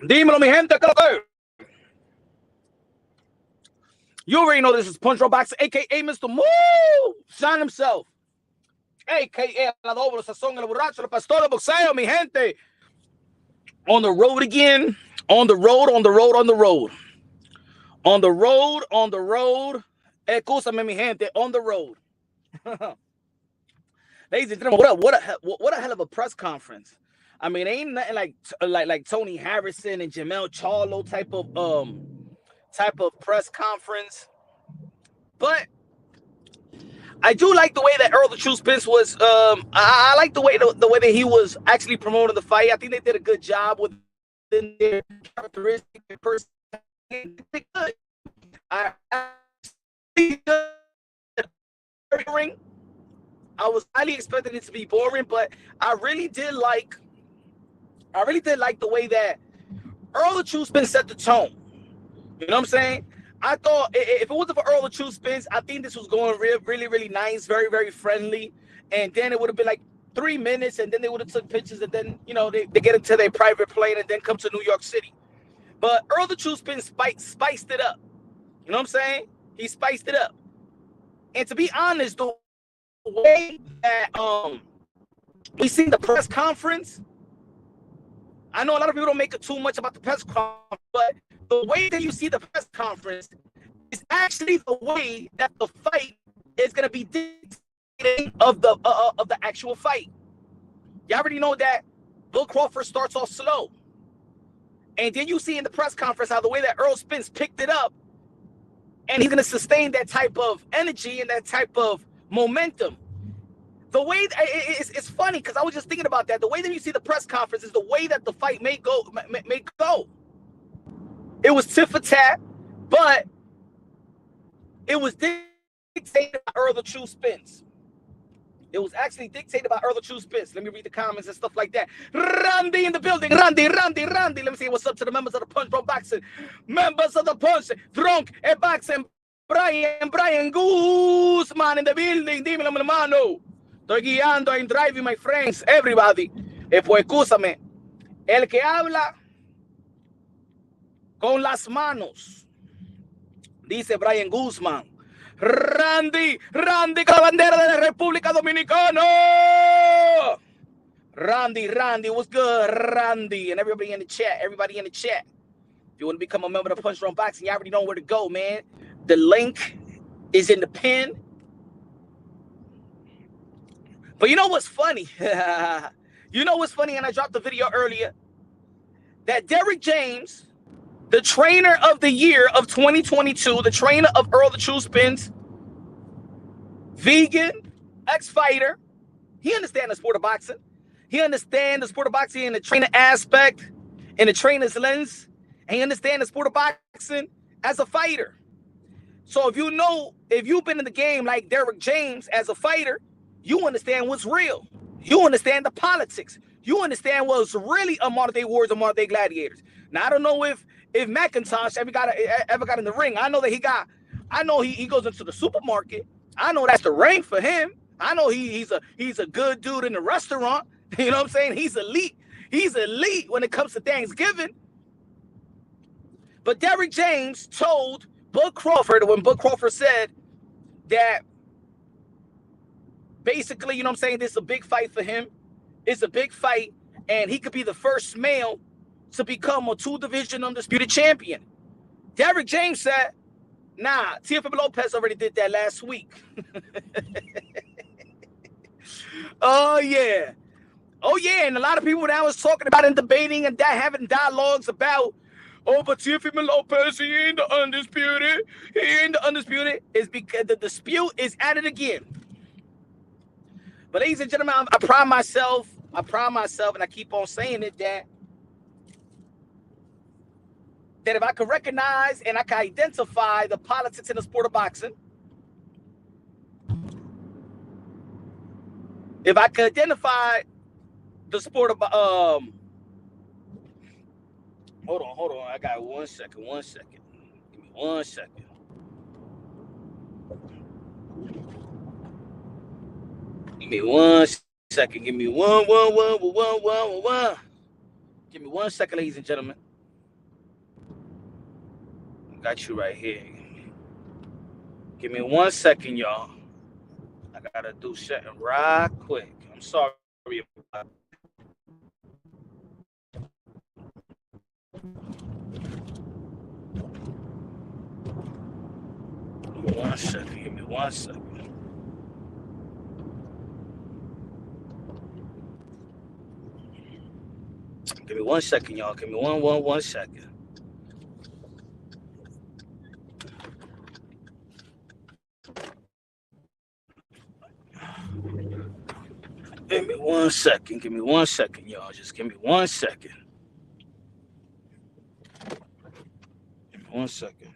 Dímelo, mi gente. You already know this is Punch Roll Boxing, a.k.a. Mr. Moo Shine himself, a.k.a. La Doble Sazón, El Borracho, El Pastor de Boxeo, mi gente. On the road again. On the road. Excúsame, mi gente. On the road. Ladies and gentlemen, what a hell of a press conference. I mean, ain't nothing like Tony Harrison and Jamel Charlo type of press conference. But I do like the way that Earl the True Spence was. I like the way that he was actually promoting the fight. I think they did a good job within their characteristic and personality. I was highly expecting it to be boring, but I really did like the way that Earl the True Spence set the tone. You know what I'm saying? I thought if it wasn't for Earl the True Spence, I think this was going really, really nice, very, very friendly. And then it would have been like 3 minutes, and then they would have took pictures, and then, you know, they get into their private plane and then come to New York City. But Earl the True Spence spiced it up. You know what I'm saying? He spiced it up. And to be honest, the way that we seen the press conference, I know a lot of people don't make it too much about the press conference, but the way that you see the press conference is actually the way that the fight is going to be dictating of the actual fight. You already know that Bill Crawford starts off slow. And then you see in the press conference how the way that Earl Spence picked it up, and he's going to sustain that type of energy and that type of momentum. The way it's funny because I was just thinking about that. The way that you see the press conference is the way that the fight may go. It was tit for tat, but it was dictated by Earl the True Spence. It was actually dictated by Earl the True Spence. Let me read the comments and stuff like that. Randy in the building. Randy. Let me see what's up to the members of the Punch Bro Boxing. Members of the Punch, Drunk and Boxing. Brian Guzman in the building. Dímelo, mi hermano. Estoy guiando, I'm driving, my friends, everybody. Pues escúchame. El que habla con las manos, dice Brian Guzman. Randy, con la bandera de la República Dominicana. Randy, what's good, Randy? And everybody in the chat. If you want to become a member of Punch Drunk Boxing, you already know where to go, man. The link is in the pin. But you know what's funny? And I dropped the video earlier, that Derrick James, the trainer of the year of 2022, the trainer of Earl the True Spence, vegan, ex-fighter, he understands the sport of boxing. He understands the sport of boxing in the trainer aspect, in the trainer's lens, and he understands the sport of boxing as a fighter. So if you've been in the game like Derrick James as a fighter, you understand what's real. You understand the politics. You understand what's really a modern day warriors and modern day gladiators. Now I don't know if McIntosh ever got in the ring. I know that he goes into the supermarket. I know that's the rank for him. I know he's a good dude in the restaurant. You know what I'm saying? He's elite. He's elite when it comes to Thanksgiving. But Derrick James told Bud Crawford, when Bud Crawford said that basically, you know what I'm saying, this is a big fight for him. It's a big fight, and he could be the first male to become a 2-division undisputed champion. Derrick James said, nah, Teofimo Lopez already did that last week. Oh, yeah, and a lot of people now is talking about and debating and having dialogues about, but Teofimo Lopez, he ain't the undisputed. Is because the dispute is at it again. But ladies and gentlemen, I pride myself, and I keep on saying it, that if I could recognize and I could identify the politics in the sport of boxing, if I could identify the sport of hold on, I got 1 second. Give me 1 second. Give me 1 second. Give me one. Give me 1 second, ladies and gentlemen. got you right here. Give me 1 second, y'all. I gotta do something right quick. I'm sorry about Give me 1 second. Give me 1 second. Give me 1 second, y'all. Give me one second. Give me 1 second. Give me 1 second, y'all. Just give me 1 second. Give me 1 second.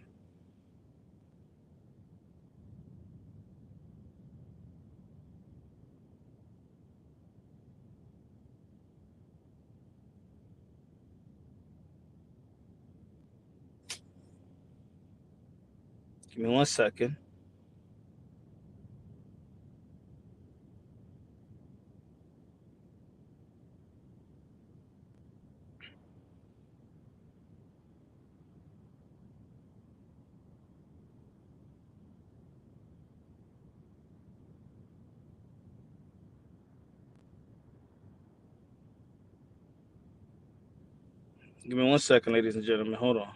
Give me 1 second. Give me 1 second, ladies and gentlemen. Hold on.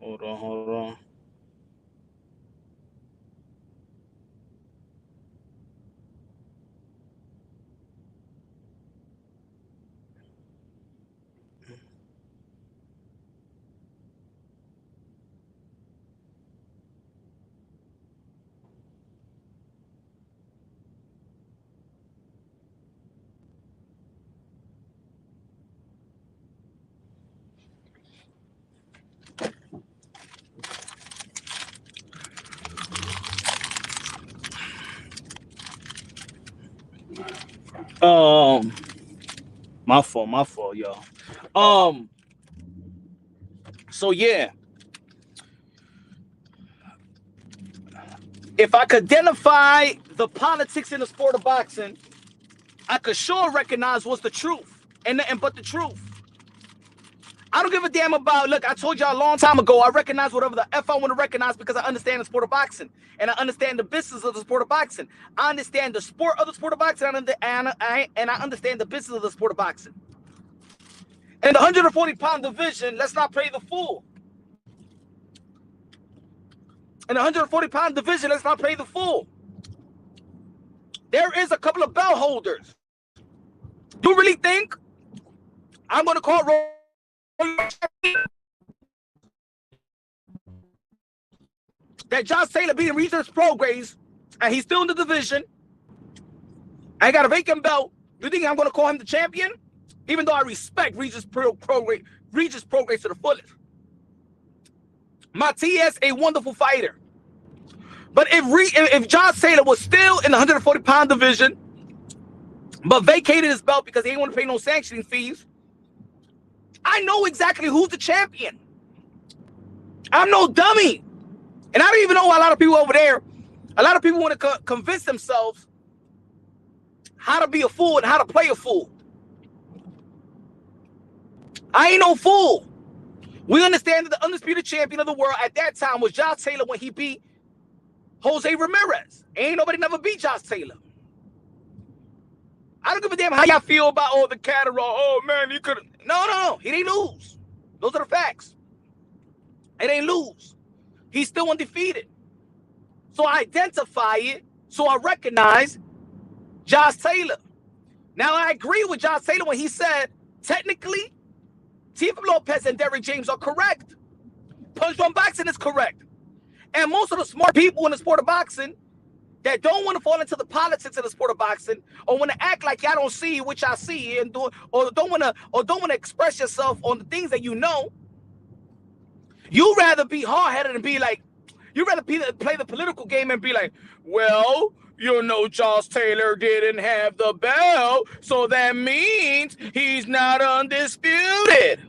Hold on. My fault, y'all. So yeah, if I could identify the politics in the sport of boxing, I could sure recognize what's the truth, but the truth. I don't give a damn about. Look, I told y'all a long time ago. I recognize whatever the f I want to recognize because I understand the sport of boxing and I understand the business of the sport of boxing. I understand the sport of the sport of boxing and I understand the business of the sport of boxing. In the 140-pound division, let's not play the fool. In the 140-pound division, let's not play the fool. There is a couple of belt holders. You really think I'm going to call that Josh Taylor beating Regis Prograis and he's still in the division? I got a vacant belt. You think I'm going to call him the champion? Even though I respect Regis Prograis to the fullest. Matias, a wonderful fighter. But if Josh Taylor was still in the 140-pound division, but vacated his belt because he didn't want to pay no sanctioning fees, I know exactly who's the champion. I'm no dummy. And I don't even know a lot of people over there. A lot of people want to convince themselves how to be a fool and how to play a fool. I ain't no fool. We understand that the undisputed champion of the world at that time was Josh Taylor when he beat Jose Ramirez. Ain't nobody never beat Josh Taylor. I don't give a damn how y'all feel about the Catterall. Oh man, he could. No. He didn't lose. Those are the facts. It ain't lose. He's still undefeated. So I identify it. So I recognize Josh Taylor. Now I agree with Josh Taylor when he said, technically, Teofimo Lopez and Derrick James are correct. Punch Drunk Boxing is correct. And most of the smart people in the sport of boxing that don't want to fall into the politics of the sport of boxing, or want to act like y'all don't see what y'all see, and don't want to express yourself on the things that you know. You rather be hard-headed and be like, you rather play the political game and be like, well, you know, Josh Taylor didn't have the belt, so that means he's not undisputed.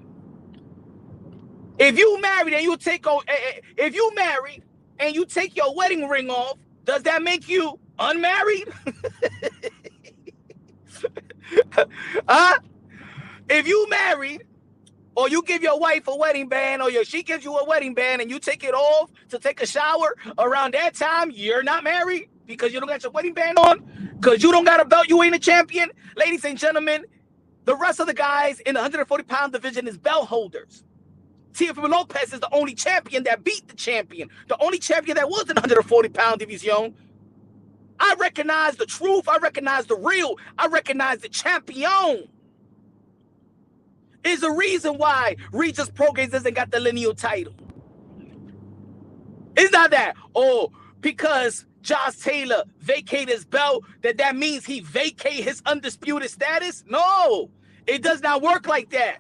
If you married and you take if you married and you take your wedding ring off, does that make you unmarried? Huh? If you married, or you give your wife a wedding band, or she gives you a wedding band and you take it off to take a shower around that time, you're not married because you don't got your wedding band on, because you don't got a belt, you ain't a champion. Ladies and gentlemen, the rest of the guys in the 140-pound division is belt holders. Teofimo Lopez is the only champion that beat the champion, the only champion that was in the 140-pound division. I recognize the truth. I recognize the real. I recognize the champion. Is the reason why Regis Prograis doesn't got the lineal title. It's not that, because Josh Taylor vacated his belt, that means he vacate his undisputed status? No, it does not work like that.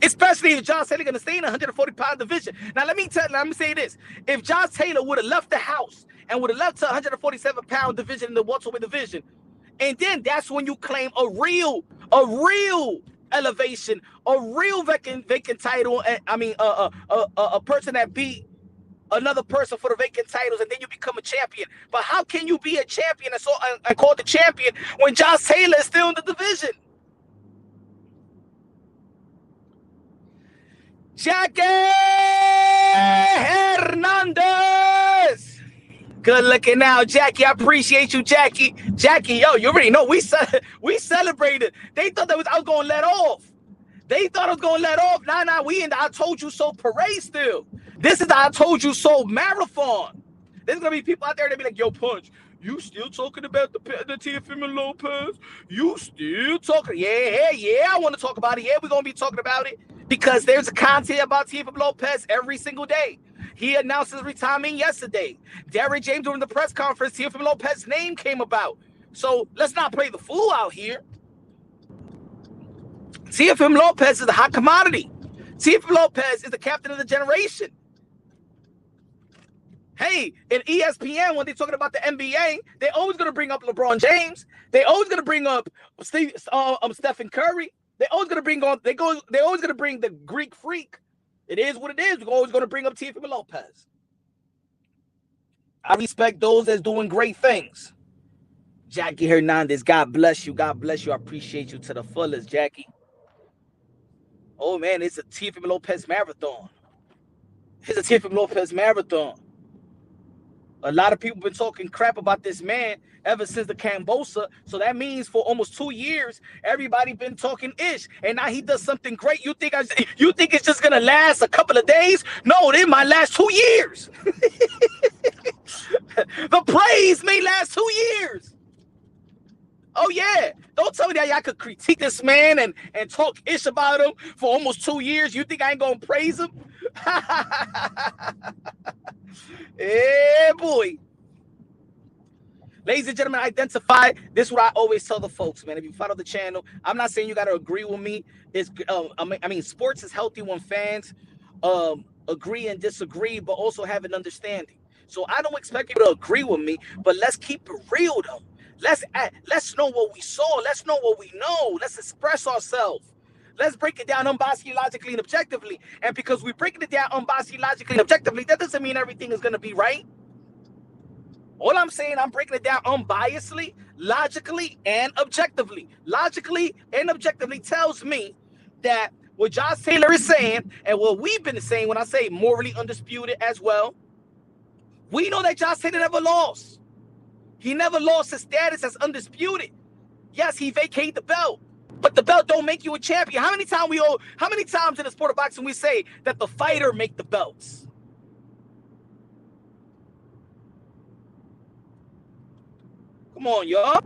Especially if Josh Taylor going to stay in the 140-pound division. Now, let me say this. If Josh Taylor would have left the house and would have left to 147-pound division in the welterweight division, and then that's when you claim a real elevation, a real vacant title. A person that beat another person for the vacant titles, and then you become a champion. But how can you be a champion and called the champion when Josh Taylor is still in the division? Jackie Hernandez. Good looking now, Jackie. I appreciate you, Jackie. Jackie, yo, you already know we celebrated. They thought I was going to let off. They thought I was going to let off. Nah, we in the I told you so parade still. This is the I told you so marathon. There's going to be people out there that be like, yo, Punch, you still talking about the Teofimo Lopez? You still talking? Yeah, I want to talk about it. Yeah, we're going to be talking about it because there's content about Teofimo Lopez every single day. He announced his retirement yesterday. Derrick James during the press conference, Teofimo Lopez's name came about. So let's not play the fool out here. Teofimo Lopez is a hot commodity. Teofimo Lopez is the captain of the generation. Hey, in ESPN, when they're talking about the NBA, they're always going to bring up LeBron James. They're always going to bring up Stephen Curry. They're always going to bring the Greek freak. It is what it is. We're always going to bring up Teofimo Lopez. I respect those that's doing great things. Jackie Hernandez, God bless you. God bless you. I appreciate you to the fullest, Jackie. Oh, man, it's a Teofimo Lopez marathon. It's a Teofimo Lopez marathon. A lot of people been talking crap about this man ever since the Cambosa. So that means for almost 2 years, everybody been talking ish. And now he does something great. You think it's just going to last a couple of days? No, it might last 2 years. The praise may last 2 years. Oh, yeah. Don't tell me that y'all could critique this man and talk ish about him for almost 2 years. You think I ain't going to praise him? Yeah, boy. Ladies and gentlemen, identify. This is what I always tell the folks, man. If you follow the channel, I'm not saying you got to agree with me. Sports is healthy when fans agree and disagree, but also have an understanding. So I don't expect people to agree with me, but let's keep it real, though. Let's know what we saw. Let's know what we know. Let's express ourselves. Let's break it down unbiased, logically, and objectively. And because we're breaking it down unbiased, logically, and objectively, that doesn't mean everything is going to be right. All I'm saying, I'm breaking it down unbiasedly, logically, and objectively. Logically and objectively tells me that what Josh Taylor is saying, and what we've been saying when I say morally undisputed as well, we know that Josh Taylor never lost. He never lost his status as undisputed. Yes, he vacated the belt. But the belt don't make you a champion. How many times in the sport of boxing we say that the fighter make the belts? Come on, y'all.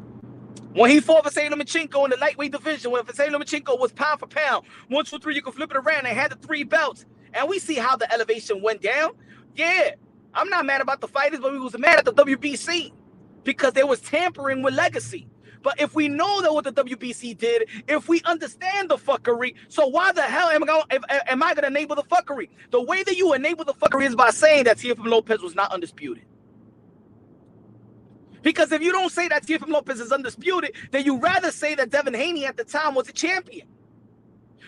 When he fought Vasily Lomachenko in the lightweight division, when Vasily Lomachenko was pound for pound, 1, 2, 3, you can flip it around and had the 3 belts. And we see how the elevation went down. Yeah, I'm not mad about the fighters, but we was mad at the WBC because they was tampering with legacy. But if we know that what the WBC did, if we understand the fuckery, so why the hell am I going to enable the fuckery? The way that you enable the fuckery is by saying that Teofimo Lopez was not undisputed. Because if you don't say that Teofimo Lopez is undisputed, then you rather say that Devin Haney at the time was a champion.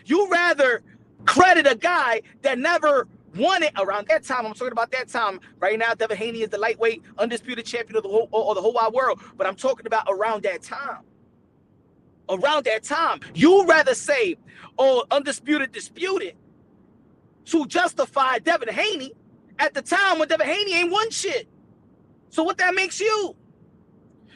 You rather credit a guy that never won it around that time. I'm talking about that time. Right now, Devin Haney is the lightweight undisputed champion of the whole wide world. But I'm talking about around that time. Around that time, you rather say, "Oh, undisputed disputed," to justify Devin Haney at the time when Devin Haney ain't won shit. So what that makes you?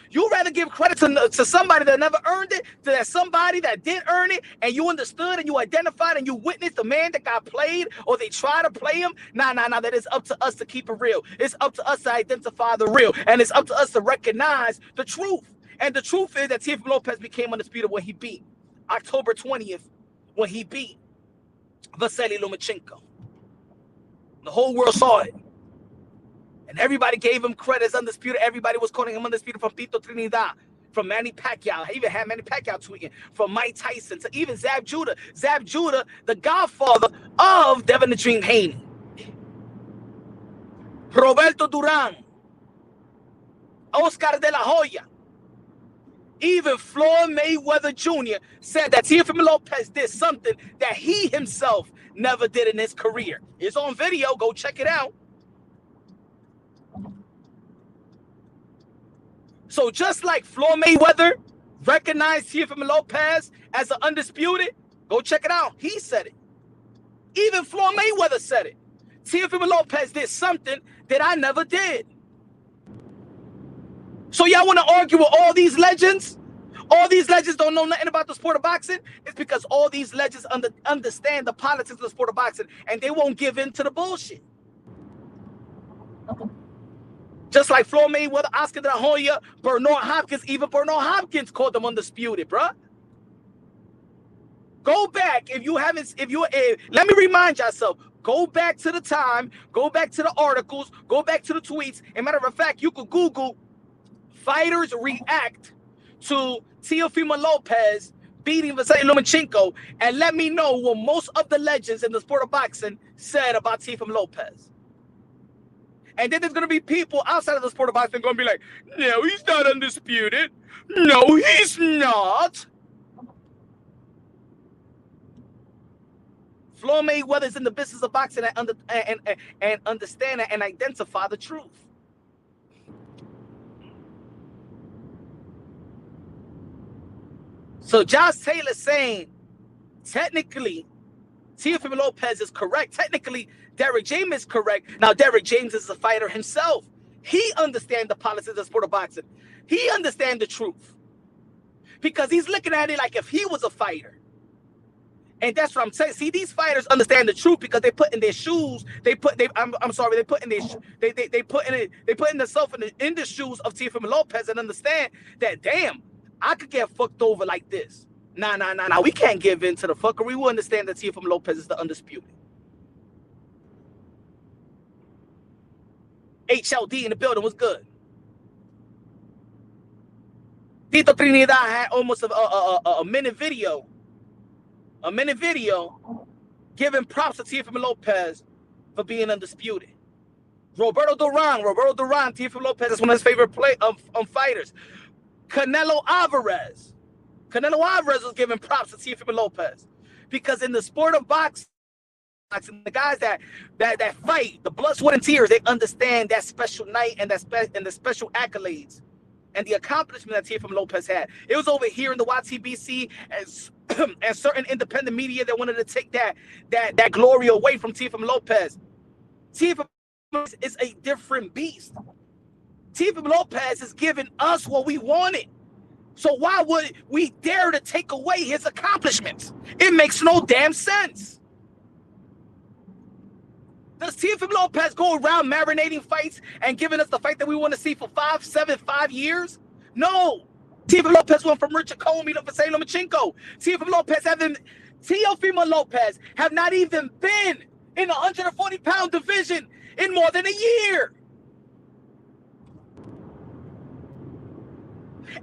You rather give credit to somebody that never earned it, to that somebody that did earn it, and you understood and you identified and you witnessed the man that got played, or they try to play him. Nah. That is up to us to keep it real. It's up to us to identify the real, and it's up to us to recognize the truth. And the truth is that Teofimo Lopez became undisputed when he beat October 20th, when he beat Vasily Lomachenko. The whole world saw it. And everybody gave him credit as undisputed. Everybody was calling him undisputed, from Tito Trinidad, from Manny Pacquiao. I even had Manny Pacquiao tweeting, from Mike Tyson to even Zab Judah. Zab Judah, the godfather of Devin the Dream Haney. Roberto Duran. Oscar de la Hoya. Even Floyd Mayweather Jr. said that Teofimo Lopez did something that he himself never did in his career. It's on video. Go check it out. So just like Floyd Mayweather recognized Teofimo Lopez as an undisputed, go check it out. He said it. Even Floyd Mayweather said it. Teofimo Lopez did something that I never did. So y'all want to argue with all these legends? All these legends don't know nothing about the sport of boxing? It's because all these legends understand the politics of the sport of boxing, and they won't give in to the bullshit. Just like Floyd Mayweather, Oscar de la Hoya, Bernard Hopkins, even Bernard Hopkins called them undisputed, bruh. Go back let me remind yourself, go back to the time, go back to the articles, go back to the tweets. As a matter of fact, you could Google fighters react to Teofimo Lopez beating Vasily Lomachenko, and let me know what most of the legends in the sport of boxing said about Teofimo Lopez. And then there's going to be people outside of the sport of boxing going to be like, no, he's not undisputed. No, he's not. Floyd Mayweather is in the business of boxing and understand and identify the truth. So Josh Taylor saying, technically, Teofimo Lopez is correct. Technically, Derrick James is correct. Now, Derrick James is a fighter himself. He understands the politics of the sport of boxing. He understands the truth. Because he's looking at it like if he was a fighter. And that's what I'm saying. See, these fighters understand the truth because they put in their shoes. They put in themselves in the shoes of Teofimo Lopez and understand that, damn, I could get fucked over like this. Nah. We can't give in to the fuckery. We will understand that Teofimo Lopez is the undisputed. HLD in the building was good. Tito Trinidad had almost a minute video. A minute video giving props to Teofimo Lopez for being undisputed. Roberto Duran, Teofimo Lopez is one of his favorite fighters. Canelo Alvarez was giving props to Teofimo Lopez because in the sport of boxing, the guys that fight, the blood, sweat, and tears, they understand that special night and the special accolades and the accomplishment that Teofimo Lopez had. It was over here in the YTBC and certain independent media that wanted to take that glory away from Teofimo Lopez. Teofimo is a different beast. Teofimo Lopez is giving us what we wanted. So why would we dare to take away his accomplishments? It makes no damn sense. Does Teofimo Lopez go around marinating fights and giving us the fight that we want to see for 5 years? No. Teofimo Lopez went from Richard Comey to Vasily Lomachenko. Teofimo Lopez have not even been in the 140-pound division in more than a year.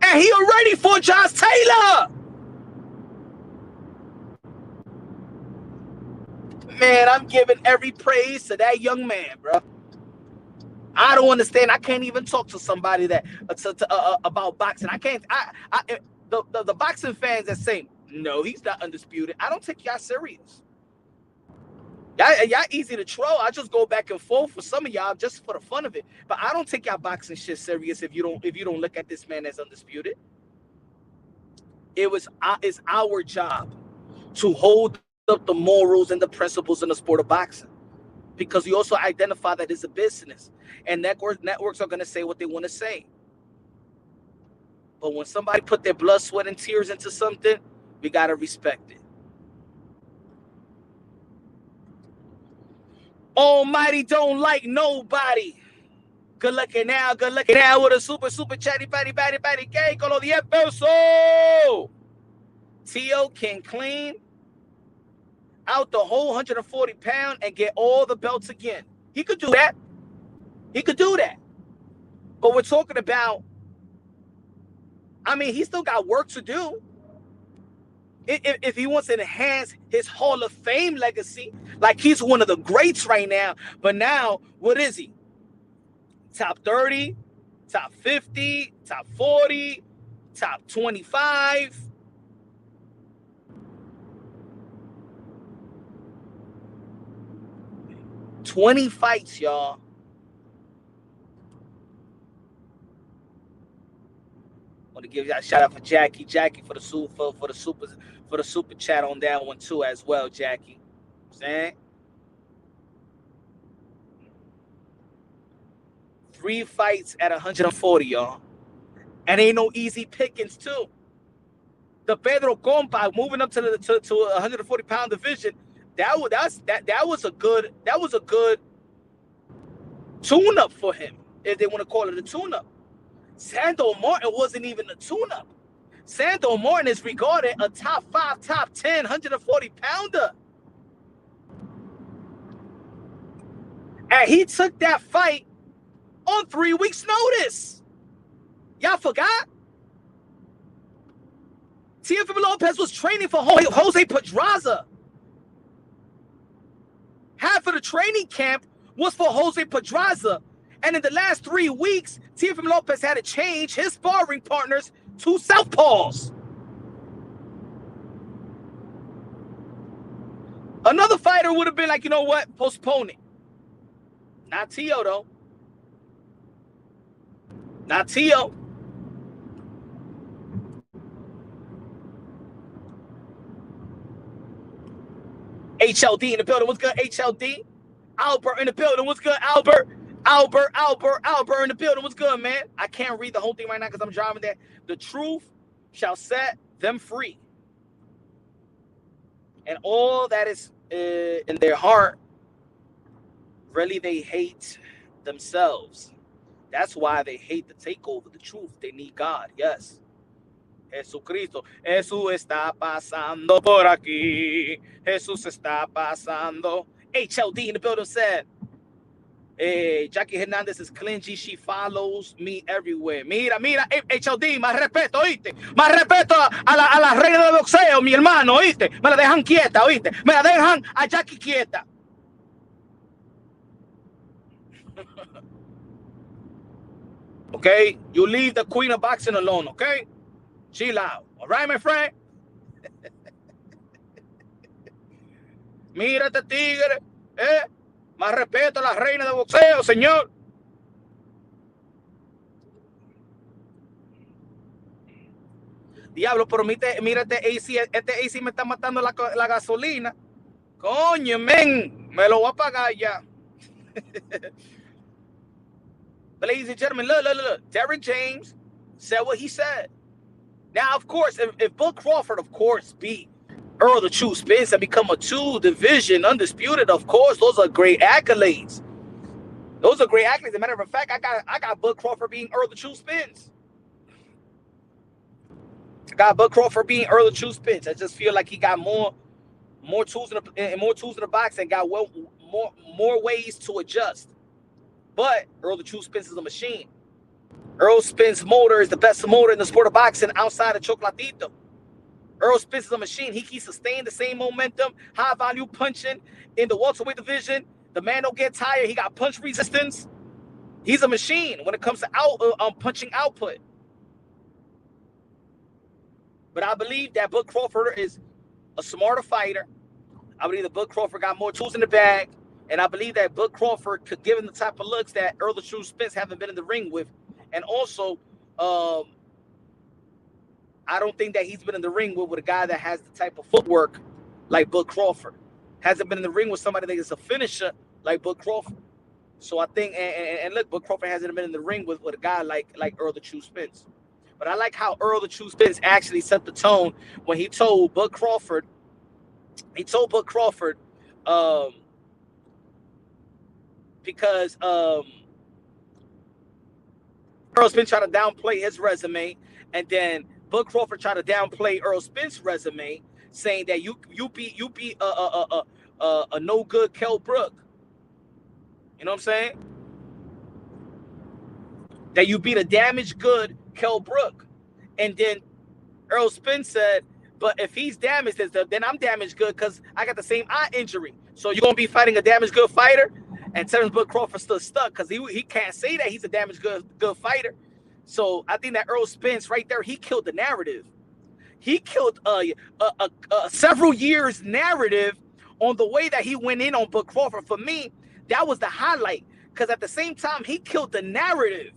And he already fought Josh Taylor. Man, I'm giving every praise to that young man, bro. I don't understand. I can't even talk to somebody that about boxing. I can't. The boxing fans that say no, he's not undisputed. I don't take y'all serious. Y'all easy to troll. I just go back and forth for some of y'all just for the fun of it. But I don't take y'all boxing shit serious if you don't look at this man as undisputed. It's our job to hold up the morals and the principles in the sport of boxing, because we also identify that it's a business, and networks are going to say what they want to say. But when somebody put their blood, sweat, and tears into something, we got to respect it. Almighty don't like nobody. Good looking now with a super chatty patty cake con los 10 pesos. Tio can clean out the whole 140 pound and get all the belts again. He could do that. He could do that. But we're talking about, I mean, he still got work to do. If he wants to enhance his Hall of Fame legacy, like he's one of the greats right now. But now, what is he? Top 30, top 50, top 40, top 25. $20 fights, y'all. I want to give y'all a shout out for Jackie for the super chat on that one too as well, Jackie. Saying 3 fights at 140, y'all, and ain't no easy pickings too. The Pedro Compa moving up to 140 pound division. That was a good tune-up for him, if they want to call it a tune-up. Sando Martin wasn't even a tune-up. Sando Martin is regarded a top 5, top 10, 140 pounder. And he took that fight on 3 weeks' notice. Y'all forgot? Teofimo Lopez was training for Jose Pedraza. Half of the training camp was for Jose Pedraza. And in the last 3 weeks, Teofimo Lopez had to change his sparring partners to southpaws. Another fighter would have been like, you know what, postpone it. Not Tio, though. Not Tio. HLD in the building. What's good, HLD? Albert in the building. What's good, Albert? Albert in the building. What's good, man? I can't read the whole thing right now because I'm driving there. The truth shall set them free. And all that is in their heart, really, they hate themselves. That's why they hate the takeover, the truth. They need God, yes. Jesucristo. Jesús está pasando por aquí. Jesús está pasando. HLD in the building said, Jackie Hernandez is clingy. She follows me everywhere. Mira, HLD, más respeto, ¿oíste? Más respeto a la reina del boxeo, mi hermano, ¿oíste? Me la dejan quieta, ¿oíste? Me la dejan a Jackie quieta. Okay? You leave the queen of boxing alone, okay? Chill out. All right, my friend? Mira este tigre, Más respeto a la reina de boxeo, señor. Diablo, pero mira este AC me está matando la gasolina. Coño, men, me lo voy a pagar ya. But ladies and gentlemen, look. Derrick James said what he said. Now, of course, if Bud Crawford, of course, beat Earl the True Spence and become a 2-division undisputed, of course, those are great accolades. Those are great accolades. As a matter of fact, I got Bud Crawford being Earl the True Spence. I got Bud Crawford being Earl the True Spence. I just feel like he got more tools in the box and got more ways to adjust. But Earl the True Spence is a machine. Earl Spence motor is the best motor in the sport of boxing outside of Chocolatito. Earl Spence is a machine. He can sustain the same momentum, high value punching in the welterweight division. The man don't get tired. He got punch resistance. He's a machine when it comes to punching output. But I believe that Bud Crawford is a smarter fighter, I believe that Bud Crawford got more tools in the bag, and I believe that Bud Crawford could give him the type of looks that Earl the True Spence haven't been in the ring with. And also, I don't think that he's been in the ring with a guy that has the type of footwork like Bud Crawford. Hasn't been in the ring with somebody that is a finisher like Bud Crawford. So I think, and look, Bud Crawford hasn't been in the ring with a guy like Earl the True Spence. But I like how Earl the True Spence actually set the tone when he told Bud Crawford, because Earl Spence tried to downplay his resume, and then Bud Crawford tried to downplay Earl Spence's resume, saying that you beat a no good Kell Brook. You know what I'm saying? That you beat a damaged good Kell Brook. And then Earl Spence said, but if he's damaged, then I'm damaged good because I got the same eye injury. So you're going to be fighting a damaged good fighter? And Terrence Bud Crawford still stuck because he can't say that he's a damaged good fighter. So I think that Earl Spence right there, he killed the narrative. He killed several years narrative on the way that he went in on Bud Crawford. For me, that was the highlight, because at the same time, he killed the narrative.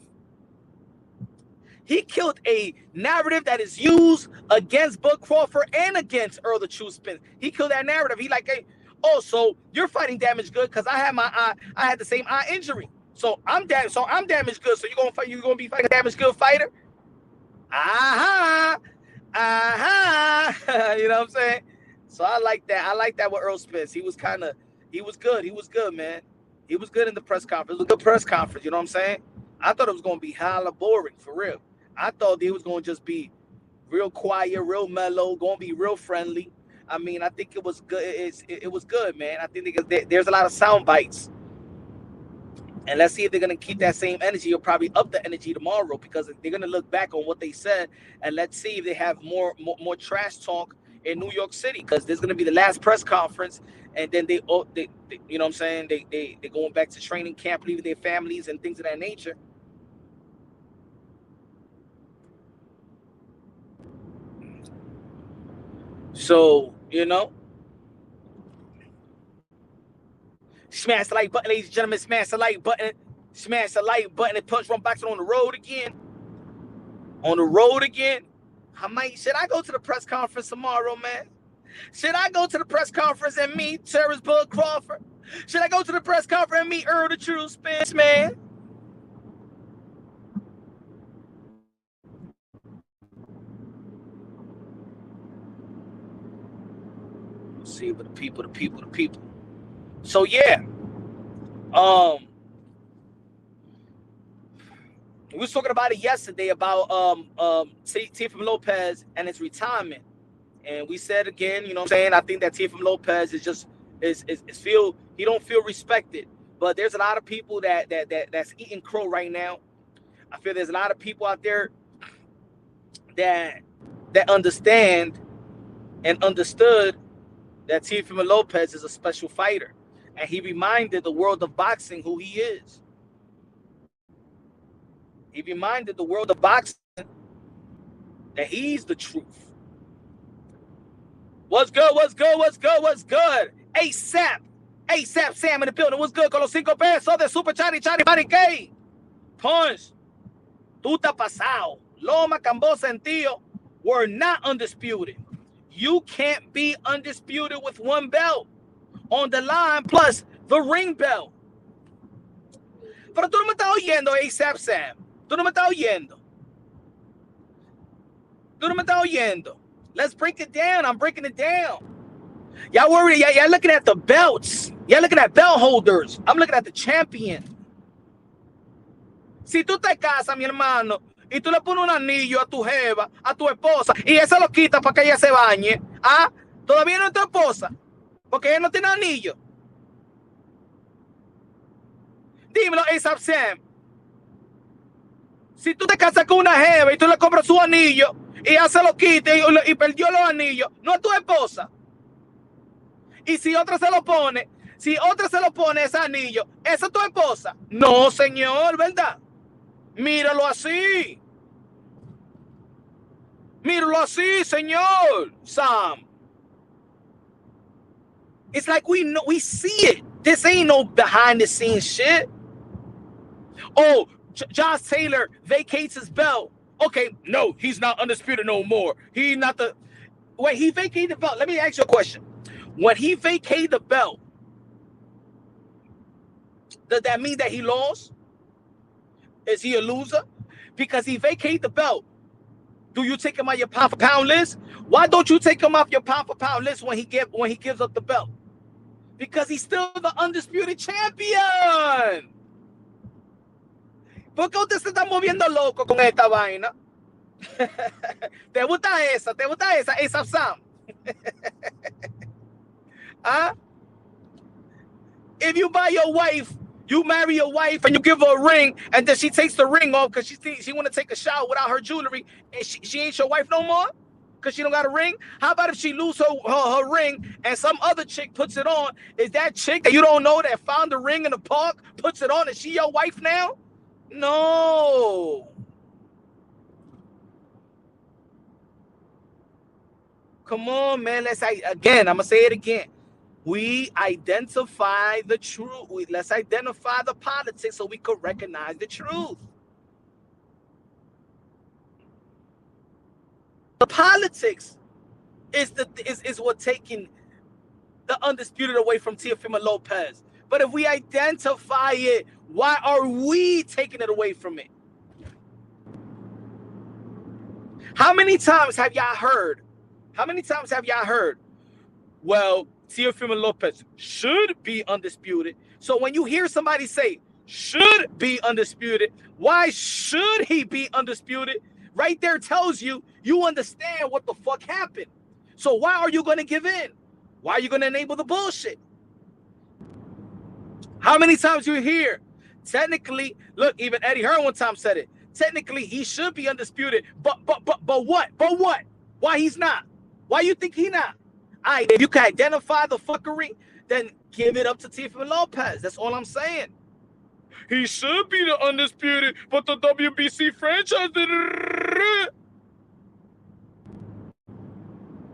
He killed a narrative that is used against Bud Crawford and against Earl the True Spence. He killed that narrative. He like, hey, oh, so you're fighting damaged good because I had the same eye injury. So I'm damaged good. So you're gonna be fighting a damaged good fighter? Aha. You know what I'm saying? So I like that. I like that with Earl Spence. He was good. He was good, man. He was good in the press conference. It was a good press conference. You know what I'm saying? I thought it was going to be hella boring, for real. I thought he was going to just be real quiet, real mellow, going to be real friendly. I mean, I think it was good. It was good, man. I think there's a lot of sound bites. And let's see if they're going to keep that same energy or probably up the energy tomorrow, because they're going to look back on what they said, and let's see if they have more trash talk in New York City, because there's going to be the last press conference, and then they you know what I'm saying, they going back to training camp, leaving their families and things of that nature. So, you know, smash the like button, ladies and gentlemen. Smash the like button. Smash the like button and punch Ron Boxer on the road again. On the road again. Should I go to the press conference tomorrow, man? Should I go to the press conference and meet Terrence Bud Crawford? Should I go to the press conference and meet Earl the True Spence, man? Let's see, but the people. So yeah. We was talking about it yesterday about Teofimo Lopez and his retirement, and we said again, you know what I'm saying, I think that Teofimo Lopez is just he don't feel respected. But there's a lot of people that's eating crow right now. I feel there's a lot of people out there that understand and understood that Teofimo Lopez is a special fighter, and he reminded the world of boxing who he is. He reminded the world of boxing that he's the truth. What's good? ASAP Sam in the building. What's good? Con los 5 pesos de Super Chari K. Punch. Tú te pasado. Loma, Cambosa, and Theo were not undisputed. You can't be undisputed with one belt on the line plus the ring belt. Pero tú no me estás oyendo, ASAP Sam. Tú no me estás oyendo. Let's break it down. I'm breaking it down. Y'all worried? Y'all looking at the belts. Y'all looking at belt holders. I'm looking at the champion. Si tú te casas, mi hermano, y tú le pones un anillo a tu jeva, a tu esposa, y esa lo quita para que ella se bañe, ¿ah? Todavía no es tu esposa, porque ella no tiene anillo. Dímelo, ASAP Sam. Si tú te casas con una jeva y tú le compras su anillo y ella se lo quita y perdió los anillos, no es tu esposa. Y si otra se lo pone ese anillo, ¿esa es tu esposa? No, señor, ¿verdad? Míralo así. Míralo así, señor Sam. It's like we know, we see it. This ain't no behind the scenes shit. Oh, Josh Taylor vacates his belt. Okay, no, he's not undisputed no more. He's not the. Wait, he vacated the belt. Let me ask you a question. When he vacated the belt, does that mean that he lost? Is he a loser? Because he vacated the belt. Do you take him on your pound for pound list? Why don't you take him off your pound for pound list when he gives up the belt? Because he's still the undisputed champion. ¿Por qué usted se está moviendo loco con esta vaina? ¿Te gusta esa? ¿Te gusta esa? Esa Sam. ¿Ah? If you buy your wife, you marry your wife and you give her a ring, and then she takes the ring off because she want to take a shower without her jewelry, and she ain't your wife no more because she don't got a ring. How about if she lose her ring and some other chick puts it on? Is that chick that you don't know that found the ring in the park, puts it on, and she your wife now? No. Come on, man. I'm gonna say it again. We identify the truth. Let's identify the politics so we could recognize the truth. The politics is what taking the undisputed away from Teofimo Lopez. But if we identify it, why are we taking it away from it? How many times have y'all heard? Well, Teofimo Lopez should be undisputed. So when you hear somebody say should be undisputed, why should he be undisputed? Right there tells you understand what the fuck happened. So why are you going to give in? Why are you going to enable the bullshit? How many times you hear? Technically, look, even Eddie Hearn one time said it. Technically, he should be undisputed. But what? But what? Why he's not? Why you think he not? All right, if you can identify the fuckery, then give it up to Teofimo Lopez. That's all I'm saying. He should be the undisputed, but the WBC franchise did it.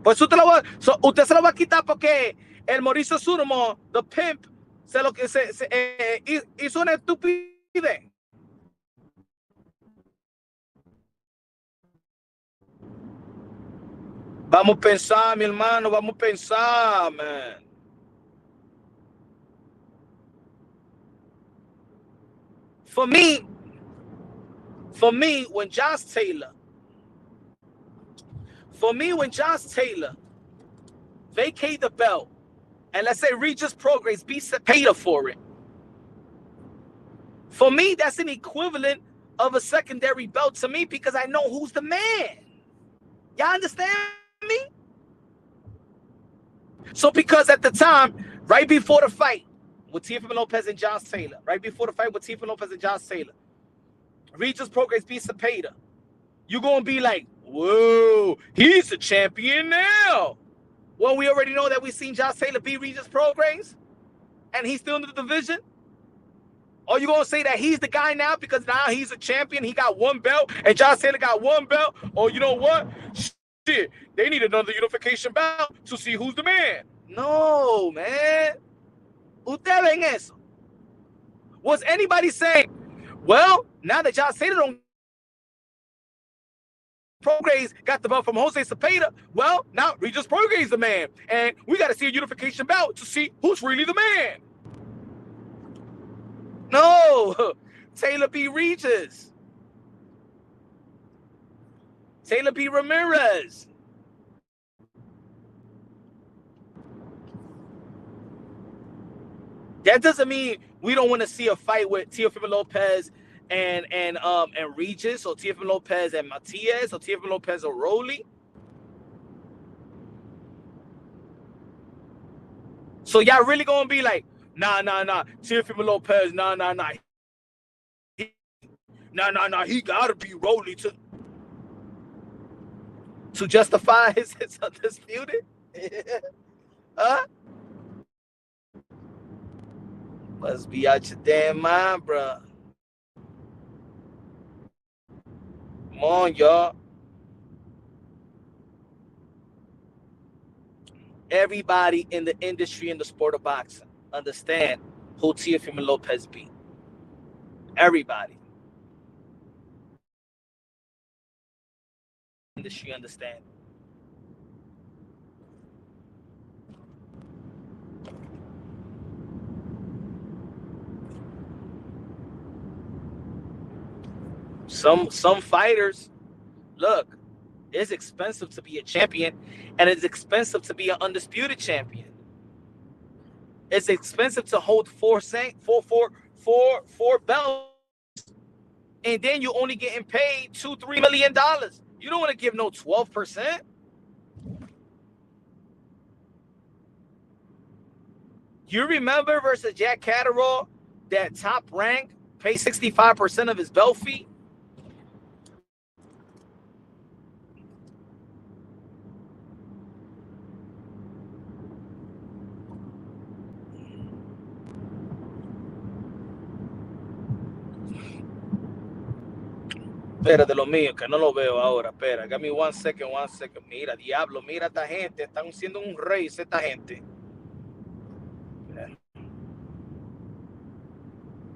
Pues usted se lo va a quitar porque el Mauricio Surumo, the pimp, hizo una estupidez. Vamos a pensar, mi hermano, vamos a pensar, man. For me, when Josh Taylor vacate the belt, and let's say Regis Progress beats Cepeda for it, for me, that's an equivalent of a secondary belt to me because I know who's the man. Y'all understand me? So because at the time, right before the fight with Teofimo Lopez and Josh Taylor, Regis Progress beats Cepeda, you're going to be like, whoa, he's a champion now. Well, we already know that we've seen Josh Taylor beat Regis Progress, and he's still in the division. Are you going to say that he's the guy now because now he's a champion, he got one belt, and Josh Taylor got one belt? Or you know what? Shit, they need another unification bout to see who's the man. No, man. Usted ven eso. Was anybody saying, well, now that Josh Taylor don't Progress got the belt from Jose Cepeda, well, now Regis Progress is the man. And we got to see a unification bout to see who's really the man. No. Taylor beat Regis. Taylor beat Ramirez. That doesn't mean we don't want to see a fight with Teofimo Lopez and Regis, or Teofimo Lopez and Matias, or Teofimo Lopez or Rolly. So y'all really gonna be like, nah, Teofimo Lopez, nah. He gotta be Rolly to justify his undisputed? Huh? Must be out your damn mind, bro. Come on, y'all. everybody in the industry, in the sport of boxing, understand who Teofimo Lopez beat. Everybody. Industry understand. Some fighters, look, it's expensive to be a champion, and it's expensive to be an undisputed champion. It's expensive to hold four belts, and then you only getting paid $2-3 million. You don't want to give no 12%. You remember versus Jack Catterall, that top rank paid 65% of his belt fee? Espera de lo mío, que no lo veo ahora. Espera, give me 1 second, 1 second. Mira, diablo, mira esta gente. Están siendo un rey esta gente.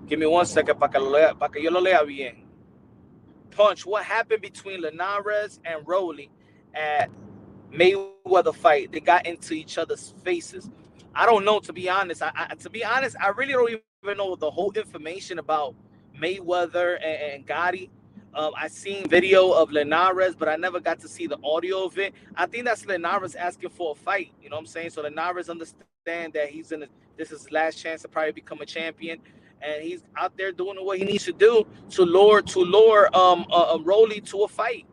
Give me 1 second para que yo lo lea bien. Punch, what happened between Linares and Rolly at Mayweather fight? They got into each other's faces. I don't know, to be honest. To be honest, I really don't even know the whole information about Mayweather and Gotti. I seen video of Linares, but I never got to see the audio of it. I think that's Linares asking for a fight. You know what I'm saying? So Linares understand that this is his last chance to probably become a champion, and he's out there doing what he needs to do to lure Rolly to a fight.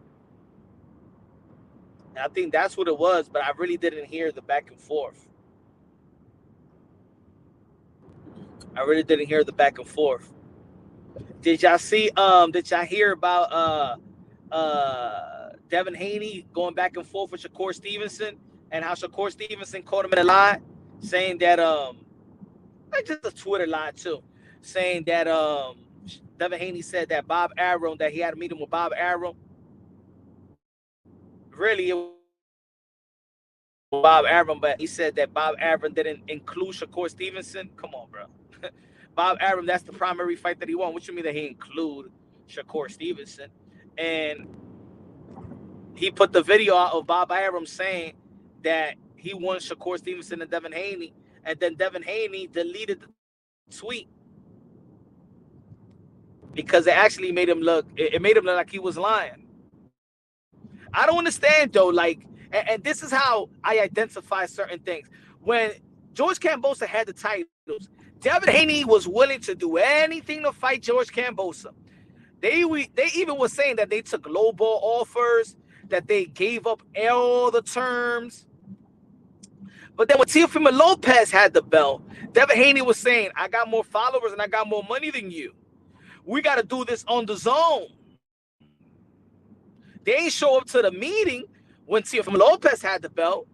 And I think that's what it was, but I really didn't hear the back and forth. I really didn't hear the back and forth. Did y'all see? Did y'all hear about Devin Haney going back and forth with Shakur Stevenson, and how Shakur Stevenson caught him in a lie, saying that just a Twitter lie too, saying that Devin Haney said that Bob Arum, that he had a meeting with Bob Arum. Really, it was Bob Arum, but he said that Bob Arum didn't include Shakur Stevenson. Come on, bro. Bob Arum, that's the primary fight that he won. What you mean that he include Shakur Stevenson? And he put the video out of Bob Arum saying that he won Shakur Stevenson and Devin Haney, and then Devin Haney deleted the tweet because it actually made him look. It made him look like he was lying. I don't understand though. Like, and this is how I identify certain things. When George Kambosos had the titles, Devin Haney was willing to do anything to fight George Kambosos. They even was saying that they took low ball offers, that they gave up all the terms. But then when Teofimo Lopez had the belt, Devin Haney was saying, I got more followers and I got more money than you. We got to do this on the zone. They ain't show up to the meeting when Teofimo Lopez had the belt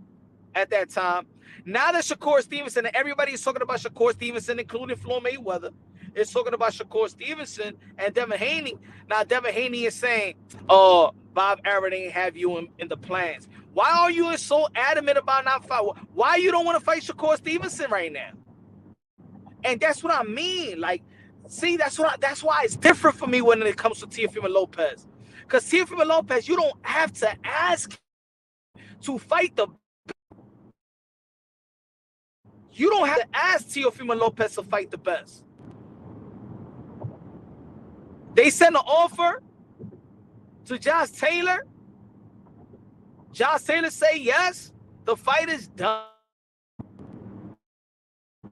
at that time. Now that Shakur Stevenson, and everybody is talking about Shakur Stevenson, including Floyd Mayweather, is talking about Shakur Stevenson and Devin Haney. Now Devin Haney is saying, oh, Bob Arum ain't have you in the plans. Why are you so adamant about not fighting? Why you don't want to fight Shakur Stevenson right now? And that's what I mean. Like, see, that's why it's different for me when it comes to Teofimo Lopez. Because Teofimo Lopez, you don't have to ask to fight the. You don't have to ask Teofimo Lopez to fight the best. They sent an offer to Josh Taylor. Josh Taylor say yes. The fight is done.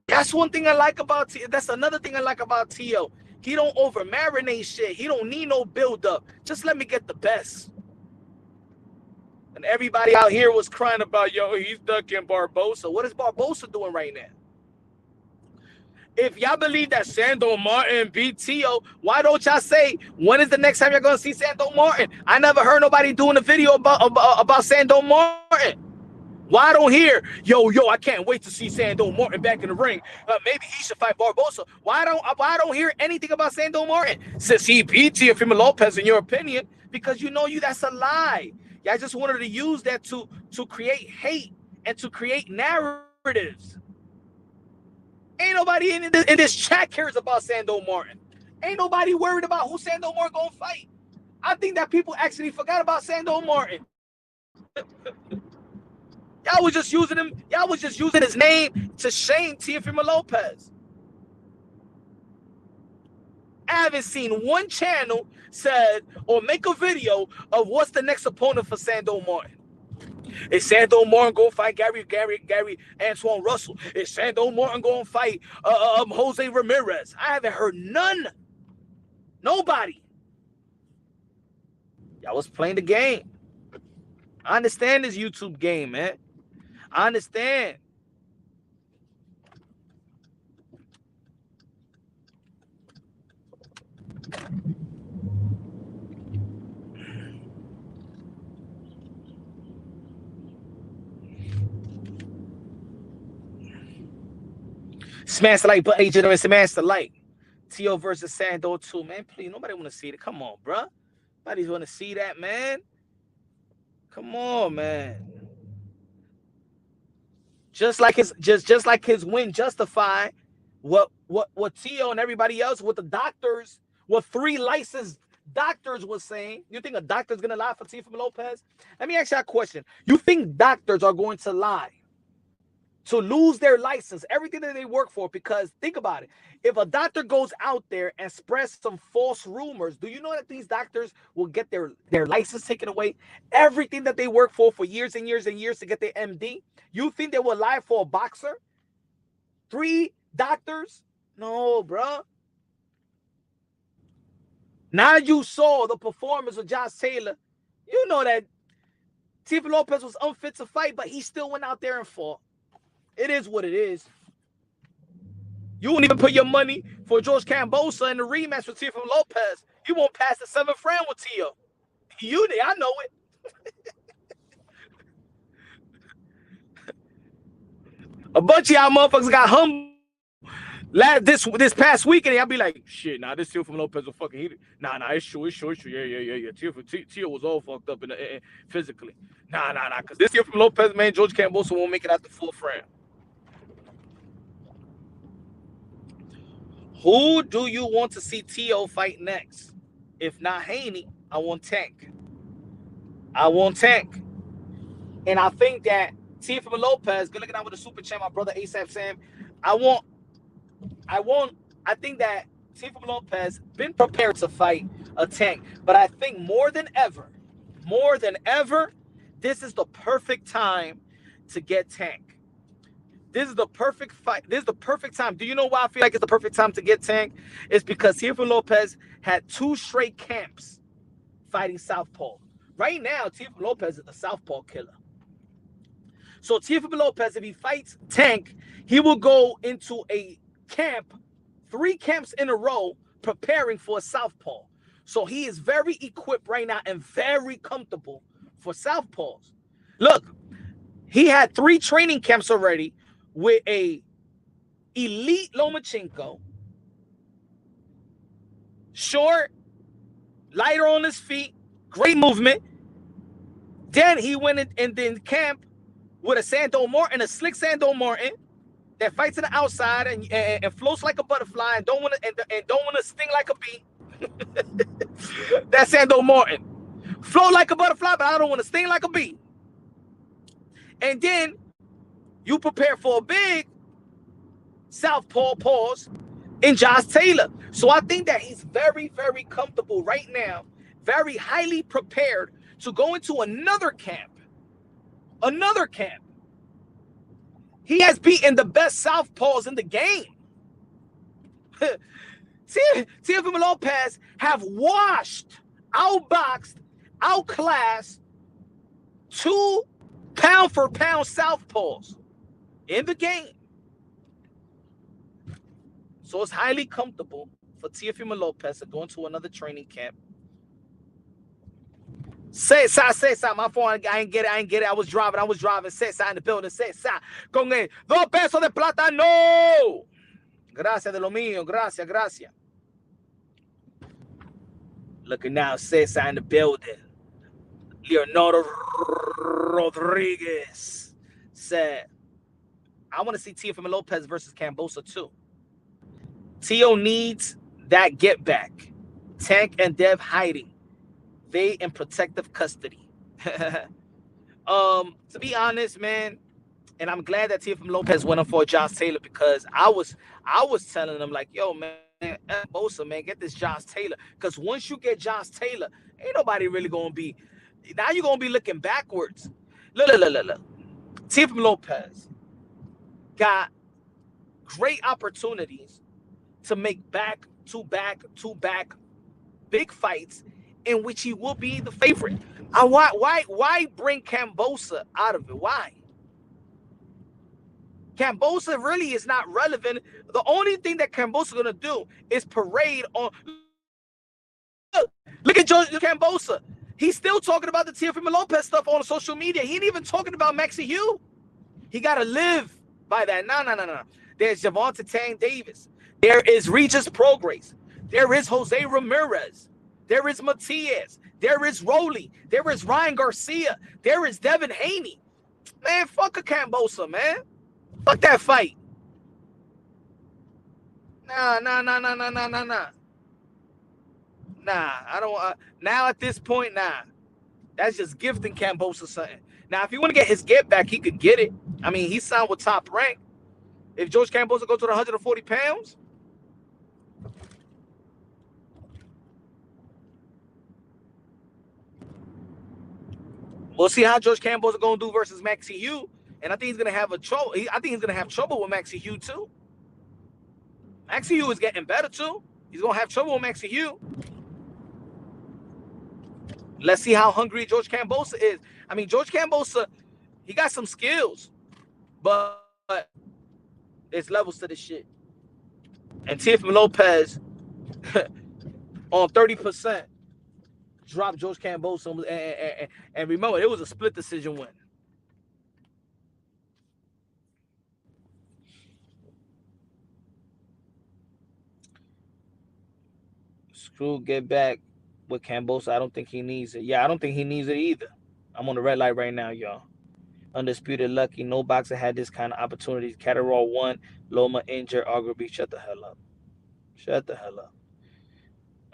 That's one thing I like about Teo. That's another thing I like about Teo. He don't over marinate shit. He don't need no build up. Just let me get the best. And everybody out here was crying about, yo, he's ducking Barbosa. What is Barbosa doing right now? If y'all believe that Sando Martin beat Teo, why don't y'all say, when is the next time you're going to see Sando Martin? I never heard nobody doing a video about Sando Martin. Why I don't hear, yo, I can't wait to see Sando Martin back in the ring. Maybe he should fight Barbosa. Why I don't hear anything about Sando Martin? Since he beat Teofimo Lopez, in your opinion, because that's a lie. Y'all just wanted to use that to create hate and to create narratives. Ain't nobody in this chat cares about Sando Martin. Ain't nobody worried about who Sando Martin gonna fight. I think that people actually forgot about Sando Martin. Y'all was just using him. Y'all was just using his name to shame Teofimo Lopez. I haven't seen one channel said or make a video of what's the next opponent for Sando Martin. Is Sando Martin going to fight Gary Antoine Russell? Is Sando Martin going to fight Jose Ramirez? I haven't heard none. Nobody. Y'all was playing the game. I understand this YouTube game, man. I understand. Smash the like button, gentlemen. Smash the like. Tio versus Sando 2, man. Please, nobody want to see it. Come on, bro. Nobody's want to see that, man. Come on, man. Just like his win justify what Tio and everybody else, what the doctors, what 3 licensed doctors was saying. You think a doctor's gonna lie for Teofimo Lopez? Let me ask you a question. You think doctors are going to lie to lose their license, everything that they work for? Because think about it. If a doctor goes out there and spreads some false rumors, do you know that these doctors will get their license taken away? Everything that they work for years and years and years to get their MD. You think they will lie for a boxer? 3 doctors? No, bro. Now you saw the performance of Josh Taylor. You know that Teofimo Lopez was unfit to fight, but he still went out there and fought. It is what it is. You won't even put your money for George Kambosos in the rematch with Teofimo Lopez. You won't pass the 7th round with Tio. You did, I know it. A bunch of y'all motherfuckers got humble this past weekend. Y'all be like, shit, nah, this Teofimo Lopez will fucking hit it. Nah, it's true. Yeah. Tio was all fucked up physically. Nah, because this Teofimo Lopez, man, George Kambosos won't make it out the 4th round. Who do you want to see Tio fight next? If not Haney, I want Tank. And I think that Teofimo Lopez, good looking out with the super chat, my brother ASAP Sam. I think that Teofimo Lopez been prepared to fight a Tank. But I think more than ever, this is the perfect time to get Tank. This is the perfect fight. This is the perfect time. Do you know why I feel like it's the perfect time to get Tank? It's because Teofimo Lopez had 2 straight camps fighting Southpaw. Right now, Teofimo Lopez is the Southpaw killer. So Teofimo Lopez, if he fights Tank, he will go into a camp, 3 camps in a row, preparing for a Southpaw. So he is very equipped right now and very comfortable for Southpaws. Look, he had 3 training camps already with a elite Lomachenko, short, lighter on his feet, great movement. Then he went in camp with a Sando Martin, a slick Sando Martin that fights in the outside and floats like a butterfly and don't want to sting like a bee. That's Sando Martin. Float like a butterfly, but I don't want to sting like a bee. And then you prepare for a big Southpaw pause in Josh Taylor. So I think that he's very, very comfortable right now, very highly prepared to go into another camp. He has beaten the best Southpaws in the game. Teofimo Lopez have washed, outboxed, outclassed 2 pound-for-pound Southpaws in the game. So it's highly comfortable for Teofimo Lopez to go into another training camp. César, my phone, I ain't get it. I was driving. César in the building. César, con el 2 pesos de plata, no. Gracias de lo mío. Gracias. Looking now, César in the building. Leonardo Rodriguez. said, I want to see Teofimo Lopez versus Kambosos too. Teo needs that get back. Tank and Dev hiding. They in protective custody. To be honest, man, and I'm glad that Teofimo Lopez went up for Josh Taylor, because I was telling them, like, yo, man, Bosa, man, get this Josh Taylor. Because once you get Josh Taylor, ain't nobody really going to be. Now you're going to be looking backwards. Look. Teofimo Lopez got great opportunities to make back-to-back big fights in which he will be the favorite. Why bring Kambosos out of it? Why? Kambosos really is not relevant. The only thing that Kambosos is going to do is parade on. Look at George Kambosos. He's still talking about the Teofimo Lopez stuff on social media. He ain't even talking about Maxie Hugh. He got to live by that. No. There's Gervonta Tank Davis. There is Regis Prograis. There is Jose Ramirez. There is Matias. There is Rolly. There is Ryan Garcia. There is Devin Haney. Man, fuck a Kambosos, man. Fuck that fight. Nah. Nah, I don't. Now at this point, nah. That's just gifting Kambosos something. Now, if he want to get his get back, he could get it. I mean, he signed with Top Rank. If George Kambosos goes to the 140 pounds, we'll see how George Kambosos going to do versus Maxie Hugh. And I think he's going to have trouble. I think he's going to have trouble with Maxie Hugh too. Maxie Hugh is getting better too. He's going to have trouble with Maxie Hugh. Let's see how hungry George Kambosos is. I mean, George Kambosos, he got some skills, but there's levels to this shit. And Teofimo Lopez on 30% dropped George Kambosos, and remember, it was a split decision win. Screw get back with Kambosos. I don't think he needs it. Yeah, I don't think he needs it either. I'm on the red light right now, y'all. Undisputed lucky. No boxer had this kind of opportunity. Catterall won. Loma injured. Arguably, shut the hell up. Shut the hell up.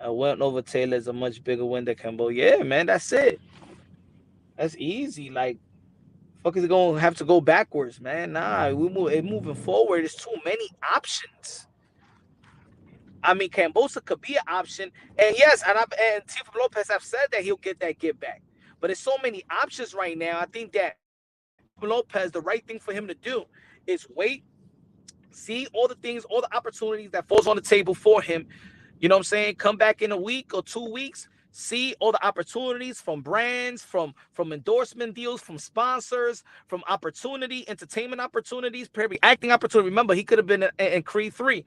I went over Taylor is a much bigger win than Kambosos. Yeah, man, that's it. That's easy. Like, fuck is it going to have to go backwards, man? Nah, moving forward. There's too many options. I mean, Kambosos could be an option. And yes, and Teofimo Lopez have said that he'll get that get back. But there's so many options right now. I think that Lopez, the right thing for him to do is wait, see all the things, all the opportunities that falls on the table for him. You know what I'm saying? Come back in a week or 2 weeks, see all the opportunities from brands, from endorsement deals, from sponsors, from entertainment opportunities, probably acting opportunity. Remember, he could have been in Creed 3.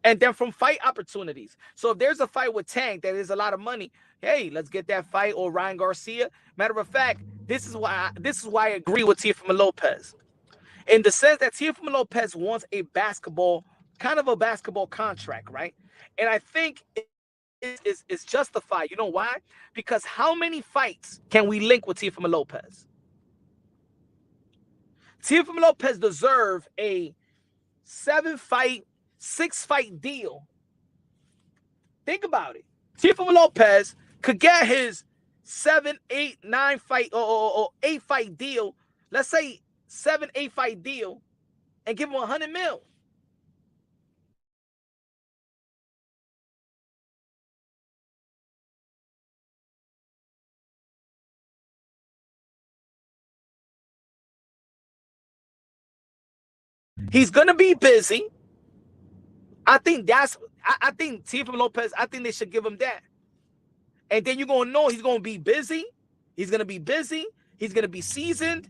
And then from fight opportunities. So if there's a fight with Tank that is a lot of money, hey, let's get that fight, or Ryan Garcia. Matter of fact, this is why I agree with Teofimo Lopez, in the sense that Teofimo Lopez wants a basketball contract, right? And I think it's justified. You know why? Because how many fights can we link with Teofimo Lopez? Teofimo Lopez deserves a 7-fight, 6-fight deal. Think about it. Teofimo Lopez could get his 7, 8, 9 fight or 8-fight deal. Let's say 7, 8-fight deal, and give him $100 million. He's gonna be busy. I think Teofimo Lopez, I think they should give him that. And then you're gonna know he's gonna be busy. He's gonna be busy. He's gonna be seasoned.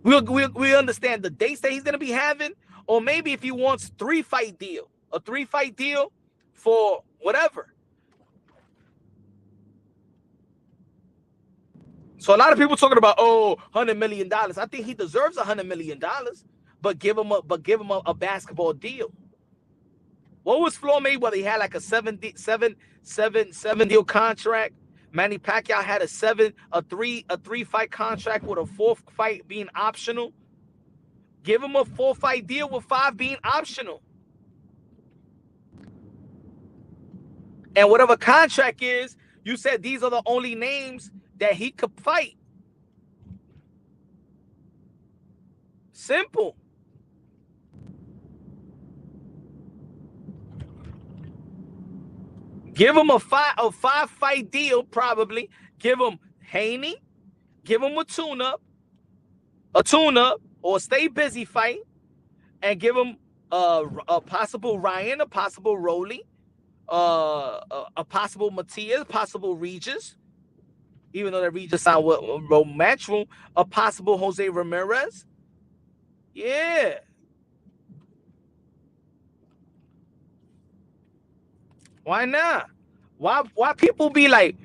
We understand the dates that he's gonna be having. Or maybe if he wants a 3-fight deal for whatever. So a lot of people talking about, $100 million. I think he deserves $100 million, but give him a basketball deal. What was Floyd Mayweather? He had like a 7 deal contract. Manny Pacquiao had a 3-fight contract with a 4th fight being optional. Give him a 4-fight deal with 5 being optional. And whatever contract is, you said these are the only names that he could fight. Simple. Give him a 5-fight deal, probably. Give him Haney. Give him a tune-up, or stay busy fight, and give him a possible Ryan, a possible Rolly, a possible Matias, possible Regis, even though that Regis sound match room, a possible Jose Ramirez. Yeah. Why not? Why people be like,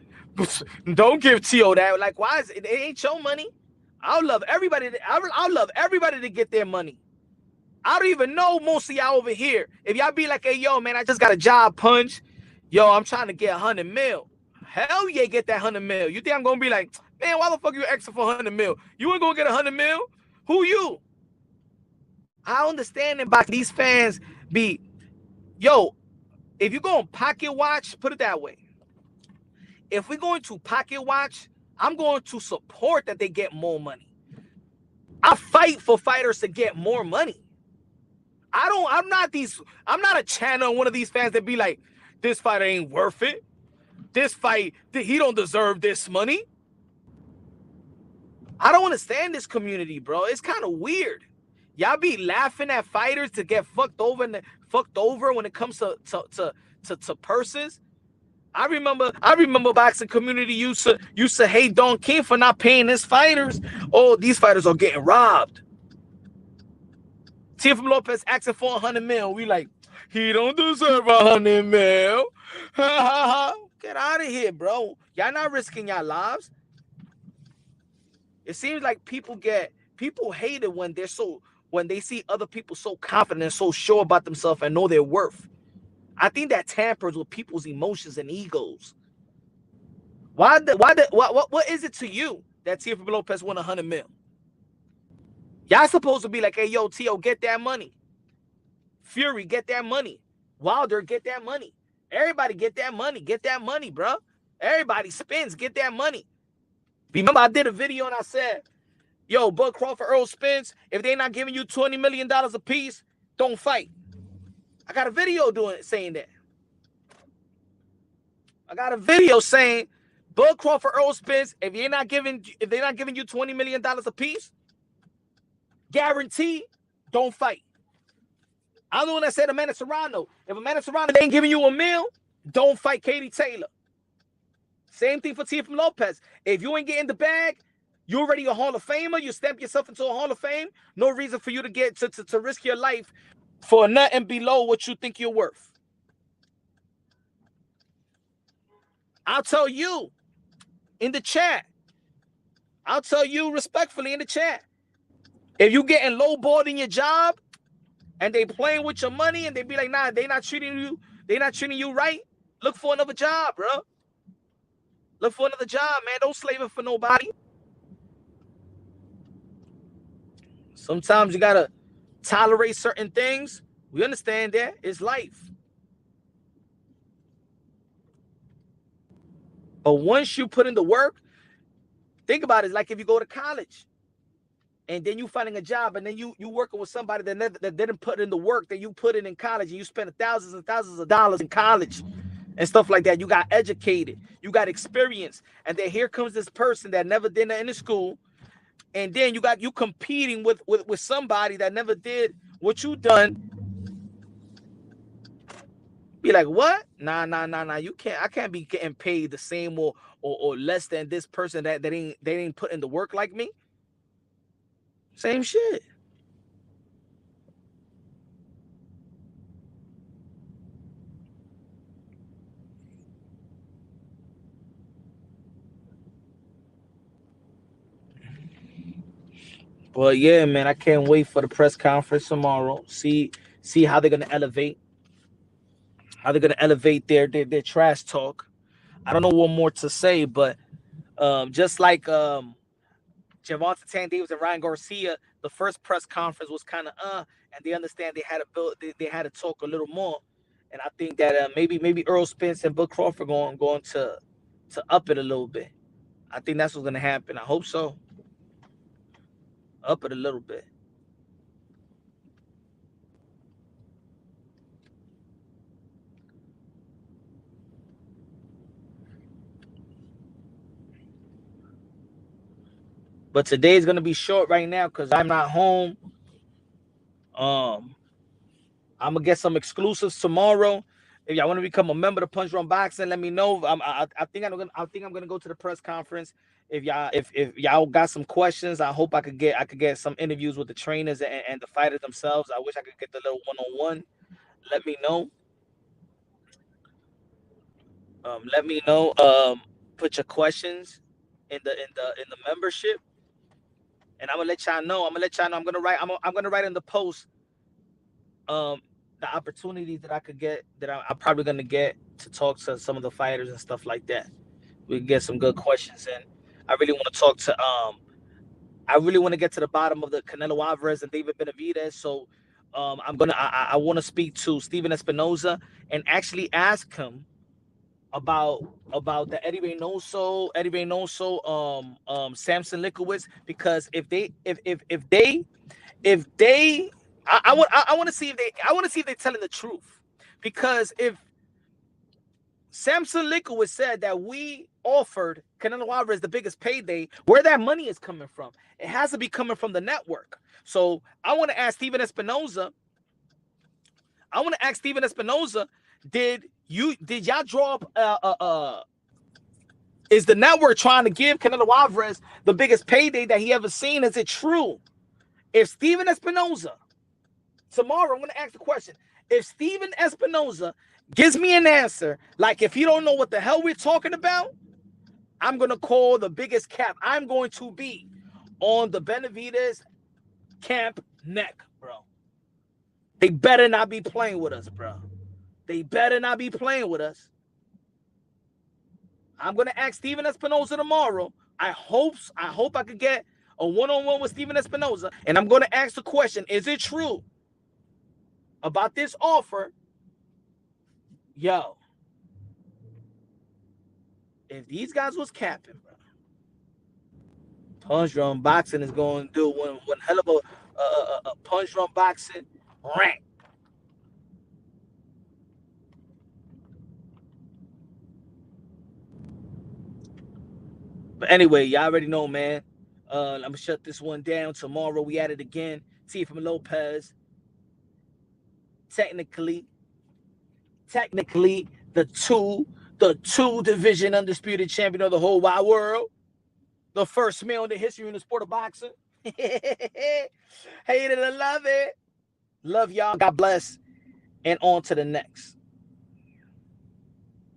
don't give Tio that? Like, why is it ain't your money? I'll love everybody. I'll love everybody to get their money. I don't even know most of y'all over here. If y'all be like, hey, yo, man, I just got a job punch. Yo, I'm trying to get 100 mil. Hell yeah, get that 100 mil. You think I'm going to be like, man, why the fuck you extra for 100 mil? You ain't going to get 100 mil? Who you? I understand about these fans be, yo, if you're going to pocket watch, put it that way. If we're going to pocket watch, I'm going to support that they get more money. I fight for fighters to get more money. I'm not a channel one of these fans that be like, this fighter ain't worth it. This fight, he don't deserve this money. I don't understand this community, bro. It's kind of weird. Y'all be laughing at fighters to get fucked over when it comes to purses. I remember boxing community used to hate Don King for not paying his fighters. Oh, these fighters are getting robbed. Teofimo Lopez asking for 100 mil. We like, he don't deserve 100 mil. Get out of here, bro. Y'all not risking your lives. It seems like people hate it when they see other people so confident and so sure about themselves and know their worth. I think that tampers with people's emotions and egos. What is it to you that Teofimo Lopez won 100 mil? Y'all supposed to be like, hey, yo, Tio, get that money. Fury, get that money. Wilder, get that money. Everybody get that money. Get that money, bro. Everybody Spence, get that money. Remember, I did a video and I said, yo, Bud Crawford, Earl Spence, if they're not giving you $20 million a piece, don't fight. I got a video saying that. I got a video saying, Bud Crawford, Earl Spence, if they're not giving you $20 million a piece, guarantee, don't fight. I'm the one that said Amanda Serrano. If Amanda Serrano ain't giving you $1 million, don't fight Katie Taylor. Same thing for Teofimo Lopez. If you ain't getting the bag, you're already a Hall of Famer. You stamp yourself into a Hall of Fame. No reason for you to get to risk your life for nothing below what you think you're worth. I'll tell you in the chat. I'll tell you respectfully in the chat. If you getting lowballed in your job and they playing with your money and they be like, nah, they not treating you right, look for another job, bro. Look for another job, man. Don't slave it for nobody. Sometimes you gotta tolerate certain things. We understand that. It's life. But once you put in the work, think about it. It's like if you go to college and then you finding a job and then you working with somebody that didn't put in the work that you put in college, and you spent thousands and thousands of dollars in college and stuff like that. You got educated, you got experience, and then here comes this person that never did that in the school, and then you competing with somebody that never did what you done. Be like, what? Nah. You can't. I can't be getting paid the same or less than this person that ain't put in the work like me. Same shit. But yeah, man, I can't wait for the press conference tomorrow. See how they're gonna elevate. How they're gonna elevate their trash talk. I don't know what more to say, but just like Gervonta Tank Davis and Ryan Garcia, the first press conference was kind of and they understand they had to build, they had to talk a little more. And I think that maybe Earl Spence and Bud Crawford going to up it a little bit. I think that's what's gonna happen. I hope so. Up it a little bit. But today is gonna be short right now because I'm not home. I'm gonna get some exclusives tomorrow. If y'all want to become a member of Punch Drunk Boxing, let me know. I think I'm gonna go to the press conference. If y'all got some questions, I hope I could get some interviews with the trainers and the fighters themselves. I wish I could get the little one-on-one. Let me know. Let me know. Put your questions in the membership, and I'm gonna let y'all know. I'm gonna write in the post the opportunities that I could get, that I'm probably gonna get to talk to some of the fighters and stuff like that. We can get some good questions in. I really want to talk to I really want to get to the bottom of the Canelo Alvarez and David Benavidez. So I want to speak to Steven Espinoza and actually ask him about the Eddie Reynoso, Samson Likowitz, because if they I want to see if they're telling the truth. Because if Samson Likowitz said that we offered Canelo Alvarez the biggest payday, where that money is coming from, it has to be coming from the network. So I want to ask Steven Espinoza. Did y'all draw up is the network trying to give Canelo Alvarez the biggest payday that he ever seen? Is it true? If Steven Espinoza, tomorrow I'm going to ask the question, if Steven Espinoza gives me an answer, like if you don't know what the hell we're talking about, I'm going to call the biggest cap. I'm going to be on the Benavidez camp neck, bro. They better not be playing with us, bro. They better not be playing with us. I'm going to ask Steven Espinoza tomorrow. I hope I could get a one-on-one with Steven Espinoza, and I'm going to ask the question, is it true about this offer? Yo, if these guys was capping, bro, Punch Drunk Boxing is going to do one hell of a Punch Drunk Boxing rank. But anyway, y'all already know, man. I'm going to shut this one down. Tomorrow we at it again. Teofimo Lopez. Technically, the two division undisputed champion of the whole wide world. The first male in the history in the sport of boxing. Hate it or love it. Love y'all. God bless. And on to the next.